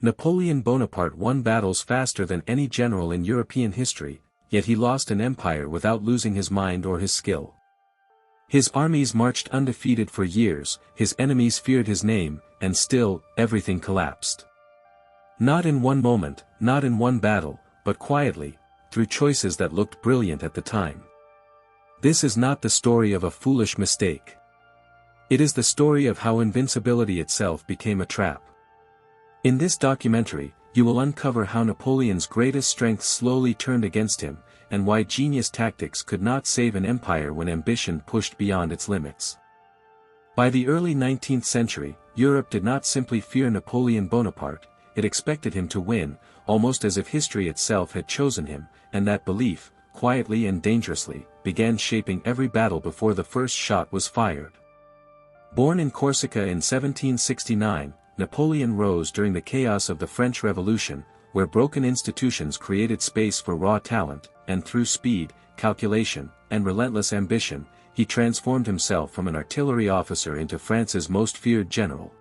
Napoleon Bonaparte won battles faster than any general in European history, yet he lost an empire without losing his mind or his skill. His armies marched undefeated for years, his enemies feared his name, and still, everything collapsed. Not in one moment, not in one battle, but quietly, through choices that looked brilliant at the time. This is not the story of a foolish mistake. It is the story of how invincibility itself became a trap. In this documentary, you will uncover how Napoleon's greatest strength slowly turned against him, and why genius tactics could not save an empire when ambition pushed beyond its limits. By the early 19th century, Europe did not simply fear Napoleon Bonaparte, it expected him to win, almost as if history itself had chosen him, and that belief, quietly and dangerously, began shaping every battle before the first shot was fired. Born in Corsica in 1769, Napoleon rose during the chaos of the French Revolution, where broken institutions created space for raw talent, and through speed, calculation, and relentless ambition, he transformed himself from an artillery officer into France's most feared general.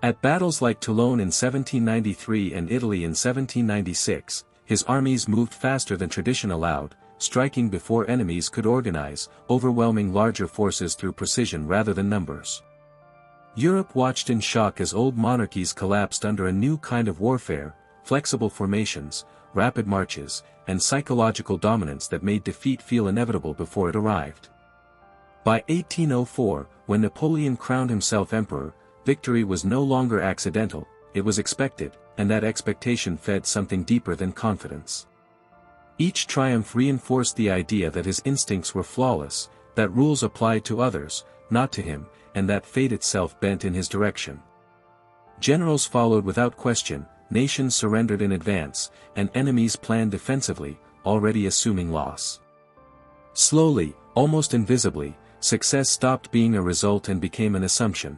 At battles like Toulon in 1793 and Italy in 1796, his armies moved faster than tradition allowed, striking before enemies could organize, overwhelming larger forces through precision rather than numbers. Europe watched in shock as old monarchies collapsed under a new kind of warfare, flexible formations, rapid marches, and psychological dominance that made defeat feel inevitable before it arrived. By 1804, when Napoleon crowned himself emperor, victory was no longer accidental, it was expected, and that expectation fed something deeper than confidence. Each triumph reinforced the idea that his instincts were flawless, that rules applied to others, not to him, and that fate itself bent in his direction. Generals followed without question, nations surrendered in advance, and enemies planned defensively, already assuming loss. Slowly, almost invisibly, success stopped being a result and became an assumption.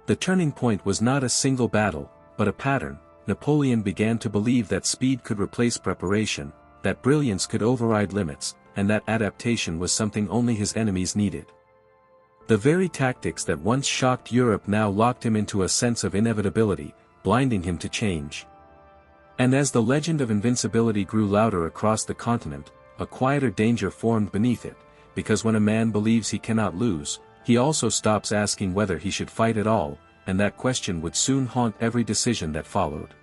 The turning point was not a single battle, but a pattern. Napoleon began to believe that speed could replace preparation, that brilliance could override limits, and that adaptation was something only his enemies needed. The very tactics that once shocked Europe now locked him into a sense of inevitability, blinding him to change. And as the legend of invincibility grew louder across the continent, a quieter danger formed beneath it, because when a man believes he cannot lose, he also stops asking whether he should fight at all, and that question would soon haunt every decision that followed.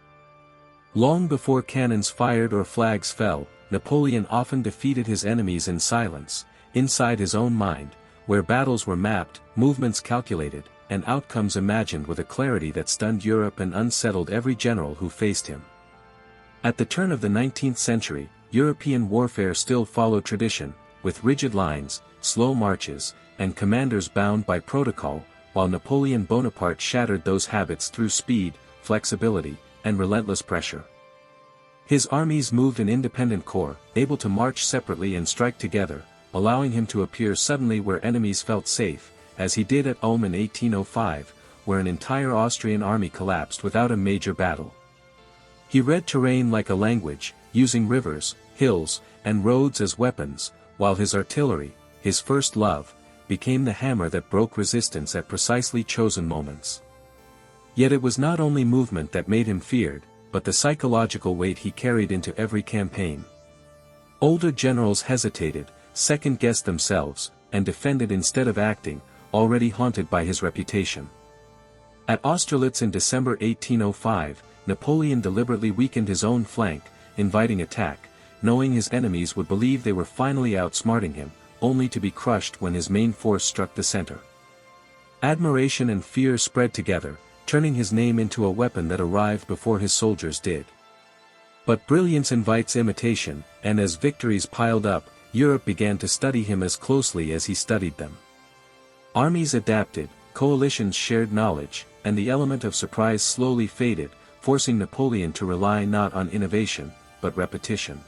Long before cannons fired or flags fell, Napoleon often defeated his enemies in silence, inside his own mind, where battles were mapped, movements calculated, and outcomes imagined with a clarity that stunned Europe and unsettled every general who faced him. At the turn of the 19th century, European warfare still followed tradition, with rigid lines, slow marches, and commanders bound by protocol, while Napoleon Bonaparte shattered those habits through speed, flexibility, and relentless pressure. His armies moved in independent corps, able to march separately and strike together, allowing him to appear suddenly where enemies felt safe, as he did at Ulm in 1805, where an entire Austrian army collapsed without a major battle. He read terrain like a language, using rivers, hills, and roads as weapons, while his artillery, his first love, became the hammer that broke resistance at precisely chosen moments. Yet it was not only movement that made him feared, but the psychological weight he carried into every campaign. Older generals hesitated, second-guessed themselves, and defended instead of acting, already haunted by his reputation. At Austerlitz in December 1805, Napoleon deliberately weakened his own flank, inviting attack, knowing his enemies would believe they were finally outsmarting him, only to be crushed when his main force struck the center. Admiration and fear spread together, turning his name into a weapon that arrived before his soldiers did. But brilliance invites imitation, and as victories piled up, Europe began to study him as closely as he studied them. Armies adapted, coalitions shared knowledge, and the element of surprise slowly faded, forcing Napoleon to rely not on innovation, but repetition.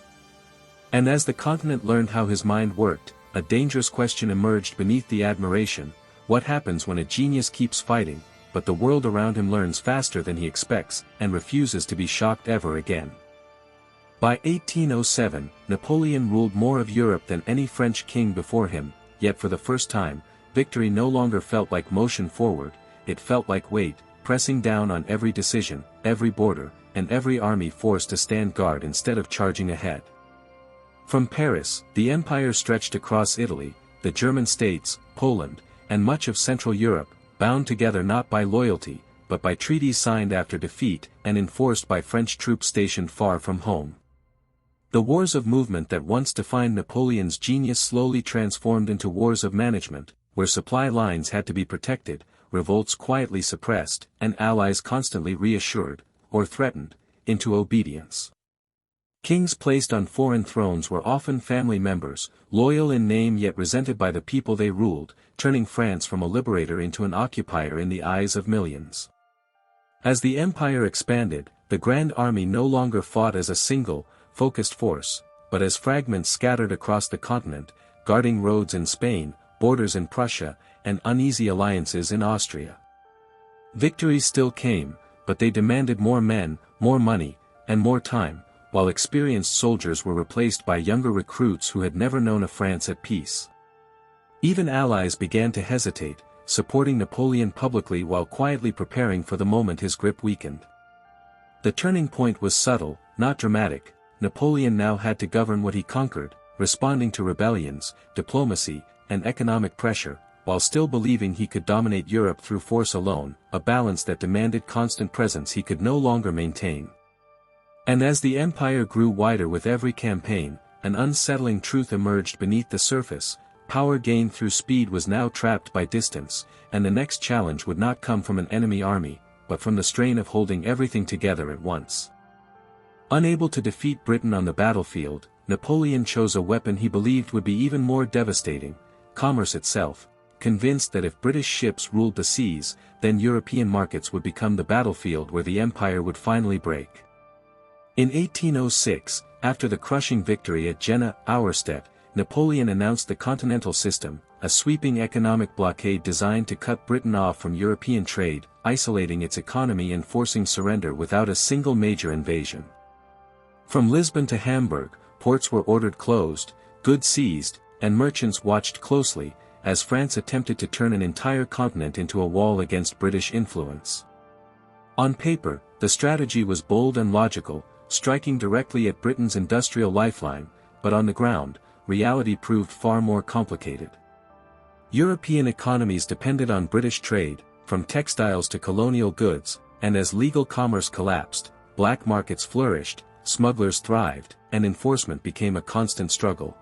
And as the continent learned how his mind worked, a dangerous question emerged beneath the admiration: what happens when a genius keeps fighting, but the world around him learns faster than he expects, and refuses to be shocked ever again? By 1807, Napoleon ruled more of Europe than any French king before him, yet for the first time, victory no longer felt like motion forward, it felt like weight, pressing down on every decision, every border, and every army forced to stand guard instead of charging ahead. From Paris, the empire stretched across Italy, the German states, Poland, and much of Central Europe, bound together not by loyalty, but by treaties signed after defeat and enforced by French troops stationed far from home. The wars of movement that once defined Napoleon's genius slowly transformed into wars of management, where supply lines had to be protected, revolts quietly suppressed, and allies constantly reassured, or threatened, into obedience. Kings placed on foreign thrones were often family members, loyal in name yet resented by the people they ruled, turning France from a liberator into an occupier in the eyes of millions. As the empire expanded, the Grand Army no longer fought as a single, focused force, but as fragments scattered across the continent, guarding roads in Spain, borders in Prussia, and uneasy alliances in Austria. Victories still came, but they demanded more men, more money, and more time, while experienced soldiers were replaced by younger recruits who had never known a France at peace. Even allies began to hesitate, supporting Napoleon publicly while quietly preparing for the moment his grip weakened. The turning point was subtle, not dramatic. Napoleon now had to govern what he conquered, responding to rebellions, diplomacy, and economic pressure, while still believing he could dominate Europe through force alone, a balance that demanded constant presence he could no longer maintain. And as the empire grew wider with every campaign, an unsettling truth emerged beneath the surface: power gained through speed was now trapped by distance, and the next challenge would not come from an enemy army, but from the strain of holding everything together at once. Unable to defeat Britain on the battlefield, Napoleon chose a weapon he believed would be even more devastating: commerce itself, convinced that if British ships ruled the seas, then European markets would become the battlefield where the empire would finally break. In 1806, after the crushing victory at Jena-Auerstedt, Napoleon announced the Continental System, a sweeping economic blockade designed to cut Britain off from European trade, isolating its economy and forcing surrender without a single major invasion. From Lisbon to Hamburg, ports were ordered closed, goods seized, and merchants watched closely, as France attempted to turn an entire continent into a wall against British influence. On paper, the strategy was bold and logical, striking directly at Britain's industrial lifeline, but on the ground, reality proved far more complicated. European economies depended on British trade, from textiles to colonial goods, and as legal commerce collapsed, black markets flourished, smugglers thrived, and enforcement became a constant struggle.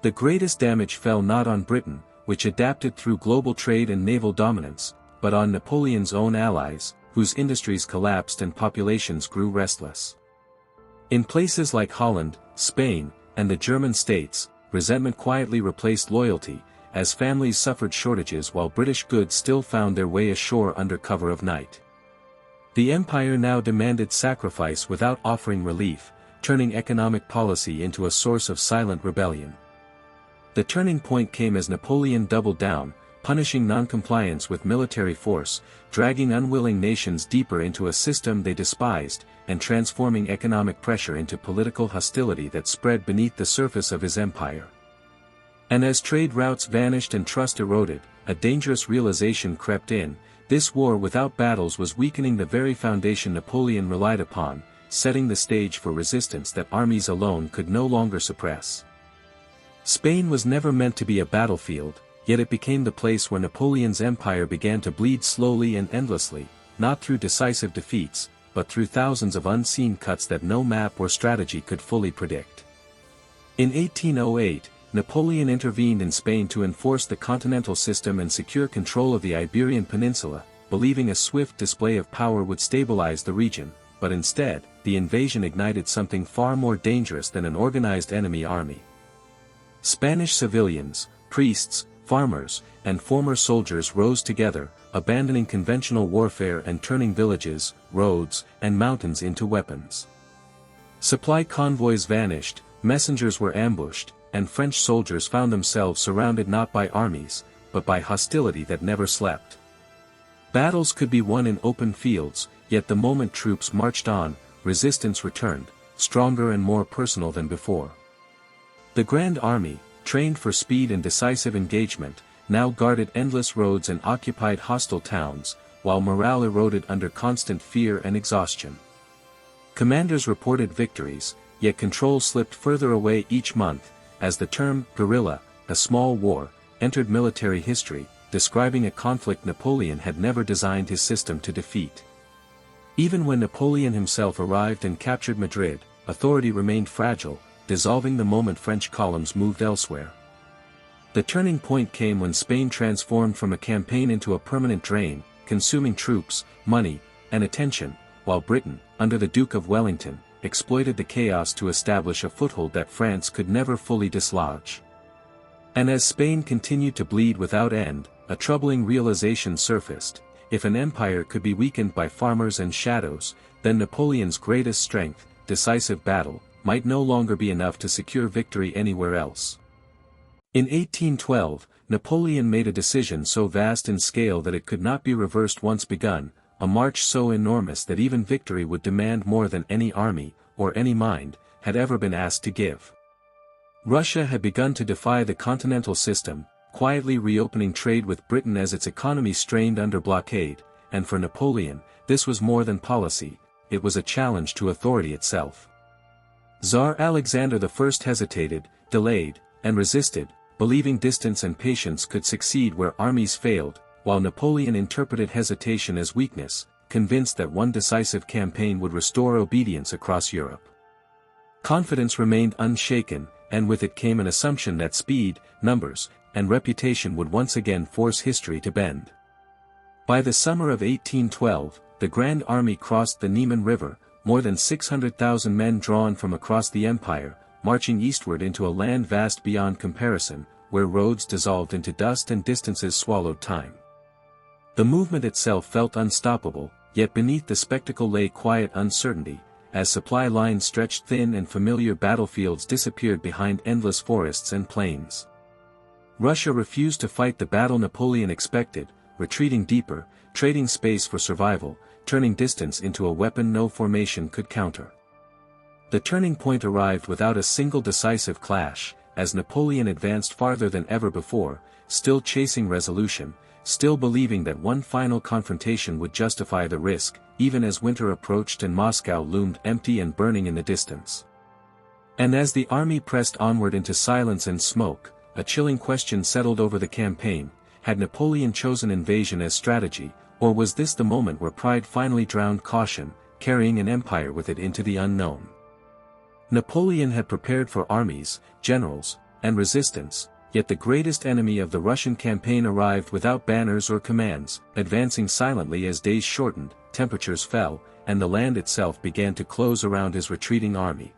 The greatest damage fell not on Britain, which adapted through global trade and naval dominance, but on Napoleon's own allies, whose industries collapsed and populations grew restless. In places like Holland, Spain, and the German states, resentment quietly replaced loyalty, as families suffered shortages while British goods still found their way ashore under cover of night. The empire now demanded sacrifice without offering relief, turning economic policy into a source of silent rebellion. The turning point came as Napoleon doubled down, punishing non-compliance with military force, dragging unwilling nations deeper into a system they despised, and transforming economic pressure into political hostility that spread beneath the surface of his empire. And as trade routes vanished and trust eroded, a dangerous realization crept in: this war without battles was weakening the very foundation Napoleon relied upon, setting the stage for resistance that armies alone could no longer suppress. Spain was never meant to be a battlefield, yet it became the place where Napoleon's empire began to bleed slowly and endlessly, not through decisive defeats, but through thousands of unseen cuts that no map or strategy could fully predict. In 1808, Napoleon intervened in Spain to enforce the Continental System and secure control of the Iberian Peninsula, believing a swift display of power would stabilize the region, but instead, the invasion ignited something far more dangerous than an organized enemy army. Spanish civilians, priests, farmers, and former soldiers rose together, abandoning conventional warfare and turning villages, roads, and mountains into weapons. Supply convoys vanished, messengers were ambushed, and French soldiers found themselves surrounded not by armies, but by hostility that never slept. Battles could be won in open fields, yet the moment troops marched on, resistance returned, stronger and more personal than before. The Grand Army, trained for speed and decisive engagement, now guarded endless roads and occupied hostile towns, while morale eroded under constant fear and exhaustion. Commanders reported victories, yet control slipped further away each month, as the term guerrilla, a small war, entered military history, describing a conflict Napoleon had never designed his system to defeat. Even when Napoleon himself arrived and captured Madrid, authority remained fragile, dissolving the moment French columns moved elsewhere. The turning point came when Spain transformed from a campaign into a permanent drain, consuming troops, money, and attention, while Britain, under the Duke of Wellington, exploited the chaos to establish a foothold that France could never fully dislodge. And as Spain continued to bleed without end, a troubling realization surfaced: if an empire could be weakened by farmers and shadows, then Napoleon's greatest strength, decisive battle, might no longer be enough to secure victory anywhere else. In 1812, Napoleon made a decision so vast in scale that it could not be reversed once begun, a march so enormous that even victory would demand more than any army, or any mind, had ever been asked to give. Russia had begun to defy the continental system, quietly reopening trade with Britain as its economy strained under blockade, and for Napoleon, this was more than policy, it was a challenge to authority itself. Tsar Alexander I hesitated, delayed, and resisted, believing distance and patience could succeed where armies failed, while Napoleon interpreted hesitation as weakness, convinced that one decisive campaign would restore obedience across Europe. Confidence remained unshaken, and with it came an assumption that speed, numbers, and reputation would once again force history to bend. By the summer of 1812, the Grand Army crossed the Niemen River, more than 600,000 men drawn from across the empire, marching eastward into a land vast beyond comparison, where roads dissolved into dust and distances swallowed time. The movement itself felt unstoppable, yet beneath the spectacle lay quiet uncertainty, as supply lines stretched thin and familiar battlefields disappeared behind endless forests and plains. Russia refused to fight the battle Napoleon expected, retreating deeper, trading space for survival, turning distance into a weapon no formation could counter. The turning point arrived without a single decisive clash, as Napoleon advanced farther than ever before, still chasing resolution, still believing that one final confrontation would justify the risk, even as winter approached and Moscow loomed empty and burning in the distance. And as the army pressed onward into silence and smoke, a chilling question settled over the campaign: had Napoleon chosen invasion as strategy, or was this the moment where pride finally drowned caution, carrying an empire with it into the unknown? Napoleon had prepared for armies, generals, and resistance, yet the greatest enemy of the Russian campaign arrived without banners or commands, advancing silently as days shortened, temperatures fell, and the land itself began to close around his retreating army.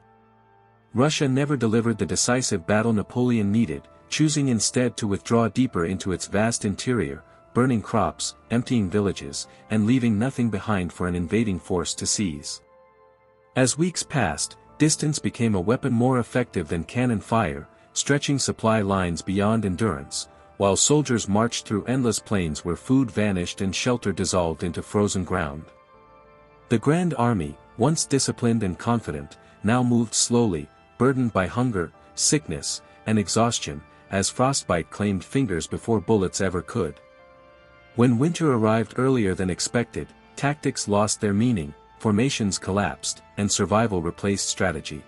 Russia never delivered the decisive battle Napoleon needed, choosing instead to withdraw deeper into its vast interior, burning crops, emptying villages, and leaving nothing behind for an invading force to seize. As weeks passed, distance became a weapon more effective than cannon fire, stretching supply lines beyond endurance, while soldiers marched through endless plains where food vanished and shelter dissolved into frozen ground. The Grand Army, once disciplined and confident, now moved slowly, burdened by hunger, sickness, and exhaustion, as frostbite claimed fingers before bullets ever could. When winter arrived earlier than expected, tactics lost their meaning, formations collapsed, and survival replaced strategy.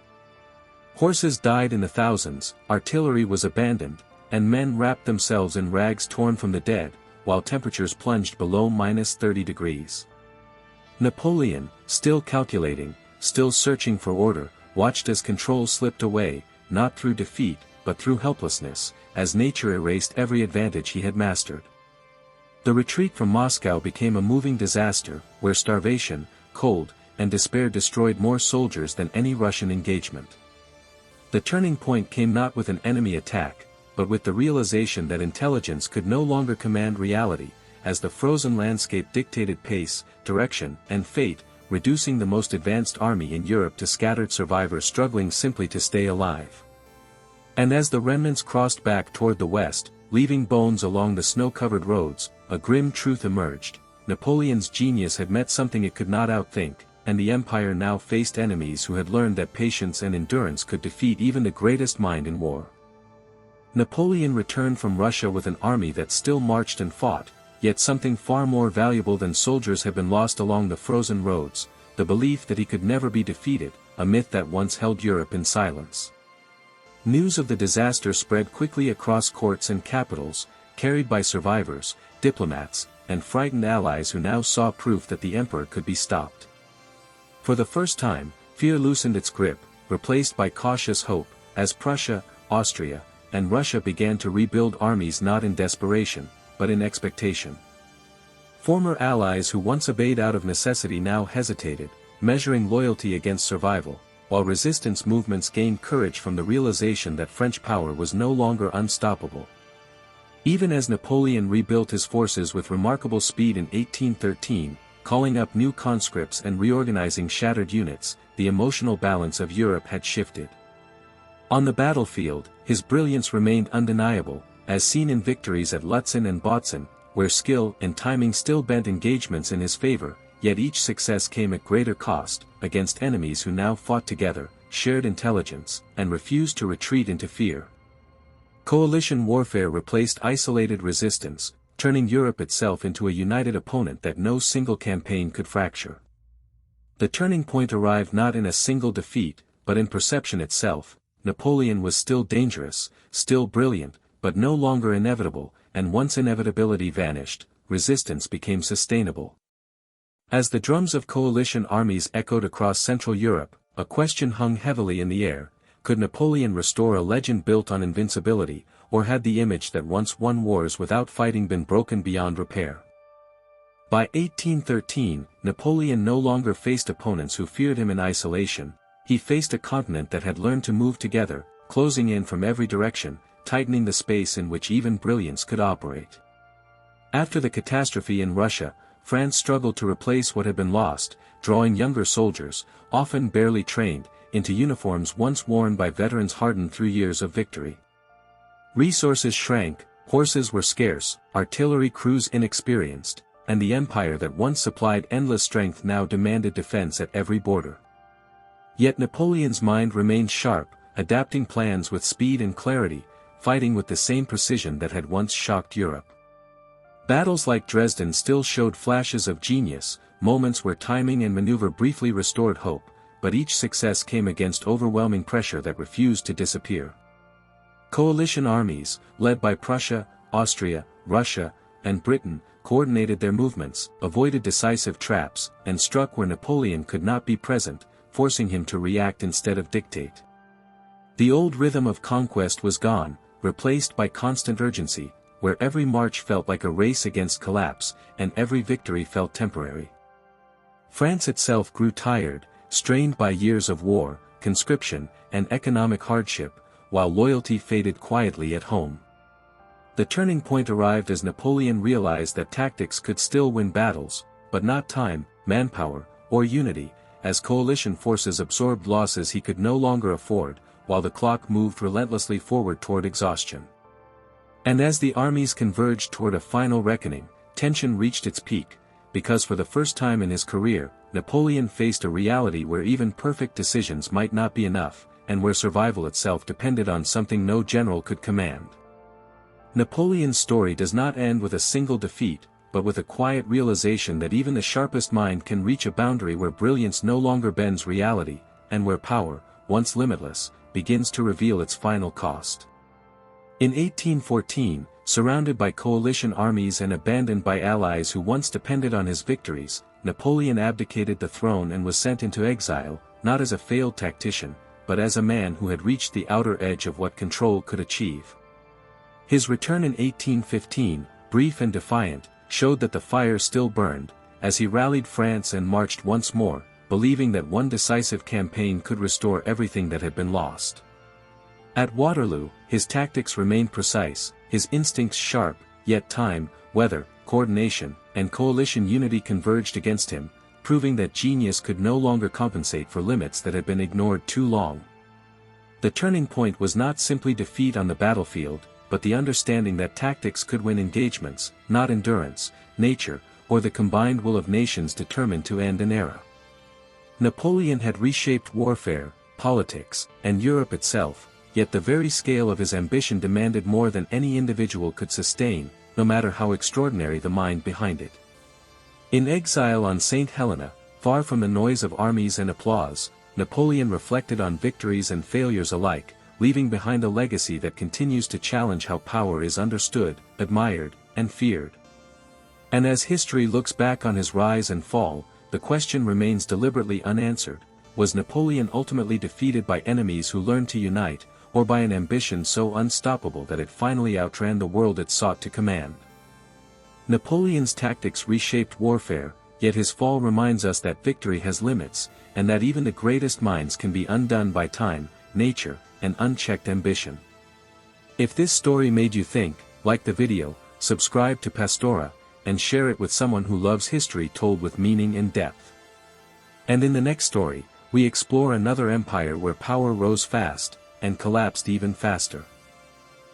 Horses died in the thousands, artillery was abandoned, and men wrapped themselves in rags torn from the dead, while temperatures plunged below -30 degrees. Napoleon, still calculating, still searching for order, watched as control slipped away, not through defeat, but through helplessness, as nature erased every advantage he had mastered. The retreat from Moscow became a moving disaster, where starvation, cold, and despair destroyed more soldiers than any Russian engagement. The turning point came not with an enemy attack, but with the realization that intelligence could no longer command reality, as the frozen landscape dictated pace, direction, and fate, reducing the most advanced army in Europe to scattered survivors struggling simply to stay alive. And as the remnants crossed back toward the west, leaving bones along the snow-covered roads, a grim truth emerged: Napoleon's genius had met something it could not outthink, and the empire now faced enemies who had learned that patience and endurance could defeat even the greatest mind in war. Napoleon returned from Russia with an army that still marched and fought, yet something far more valuable than soldiers had been lost along the frozen roads, the belief that he could never be defeated, a myth that once held Europe in silence. News of the disaster spread quickly across courts and capitals, carried by survivors, diplomats, and frightened allies who now saw proof that the emperor could be stopped. For the first time, fear loosened its grip, replaced by cautious hope, as Prussia, Austria, and Russia began to rebuild armies not in desperation, but in expectation. Former allies who once obeyed out of necessity now hesitated, measuring loyalty against survival, while resistance movements gained courage from the realization that French power was no longer unstoppable. Even as Napoleon rebuilt his forces with remarkable speed in 1813, calling up new conscripts and reorganizing shattered units, the emotional balance of Europe had shifted. On the battlefield, his brilliance remained undeniable, as seen in victories at Lutzen and Bautzen, where skill and timing still bent engagements in his favor, yet each success came at greater cost, against enemies who now fought together, shared intelligence, and refused to retreat into fear. Coalition warfare replaced isolated resistance, turning Europe itself into a united opponent that no single campaign could fracture. The turning point arrived not in a single defeat, but in perception itself. Napoleon was still dangerous, still brilliant, but no longer inevitable, and once inevitability vanished, resistance became sustainable. As the drums of coalition armies echoed across Central Europe, a question hung heavily in the air: could Napoleon restore a legend built on invincibility, or had the image that once won wars without fighting been broken beyond repair? By 1813, Napoleon no longer faced opponents who feared him in isolation. He faced a continent that had learned to move together, closing in from every direction, tightening the space in which even brilliance could operate. After the catastrophe in Russia, France struggled to replace what had been lost, drawing younger soldiers, often barely trained, into uniforms once worn by veterans hardened through years of victory. Resources shrank, horses were scarce, artillery crews inexperienced, and the empire that once supplied endless strength now demanded defense at every border. Yet Napoleon's mind remained sharp, adapting plans with speed and clarity, fighting with the same precision that had once shocked Europe. Battles like Dresden still showed flashes of genius, moments where timing and maneuver briefly restored hope, but each success came against overwhelming pressure that refused to disappear. Coalition armies, led by Prussia, Austria, Russia, and Britain, coordinated their movements, avoided decisive traps, and struck where Napoleon could not be present, forcing him to react instead of dictate. The old rhythm of conquest was gone, replaced by constant urgency, where every march felt like a race against collapse, and every victory felt temporary. France itself grew tired, strained by years of war, conscription, and economic hardship, while loyalty faded quietly at home. The turning point arrived as Napoleon realized that tactics could still win battles, but not time, manpower, or unity, as coalition forces absorbed losses he could no longer afford, while the clock moved relentlessly forward toward exhaustion. And as the armies converged toward a final reckoning, tension reached its peak, because for the first time in his career, Napoleon faced a reality where even perfect decisions might not be enough, and where survival itself depended on something no general could command. Napoleon's story does not end with a single defeat, but with a quiet realization that even the sharpest mind can reach a boundary where brilliance no longer bends reality, and where power, once limitless, begins to reveal its final cost. In 1814, surrounded by coalition armies and abandoned by allies who once depended on his victories, Napoleon abdicated the throne and was sent into exile, not as a failed tactician, but as a man who had reached the outer edge of what control could achieve. His return in 1815, brief and defiant, showed that the fire still burned, as he rallied France and marched once more, believing that one decisive campaign could restore everything that had been lost. At Waterloo, his tactics remained precise, his instincts sharp, yet time, weather, coordination, and coalition unity converged against him, proving that genius could no longer compensate for limits that had been ignored too long. The turning point was not simply defeat on the battlefield, but the understanding that tactics could win engagements, not endurance, nature, or the combined will of nations determined to end an era. Napoleon had reshaped warfare, politics, and Europe itself, yet the very scale of his ambition demanded more than any individual could sustain, no matter how extraordinary the mind behind it. In exile on St. Helena, far from the noise of armies and applause, Napoleon reflected on victories and failures alike, leaving behind a legacy that continues to challenge how power is understood, admired, and feared. And as history looks back on his rise and fall, the question remains deliberately unanswered: was Napoleon ultimately defeated by enemies who learned to unite, or by an ambition so unstoppable that it finally outran the world it sought to command? Napoleon's tactics reshaped warfare, yet his fall reminds us that victory has limits, and that even the greatest minds can be undone by time, nature, and unchecked ambition. If this story made you think, like the video, subscribe to PASTORA, and share it with someone who loves history told with meaning and depth. And in the next story, we explore another empire where power rose fast, and collapsed even faster.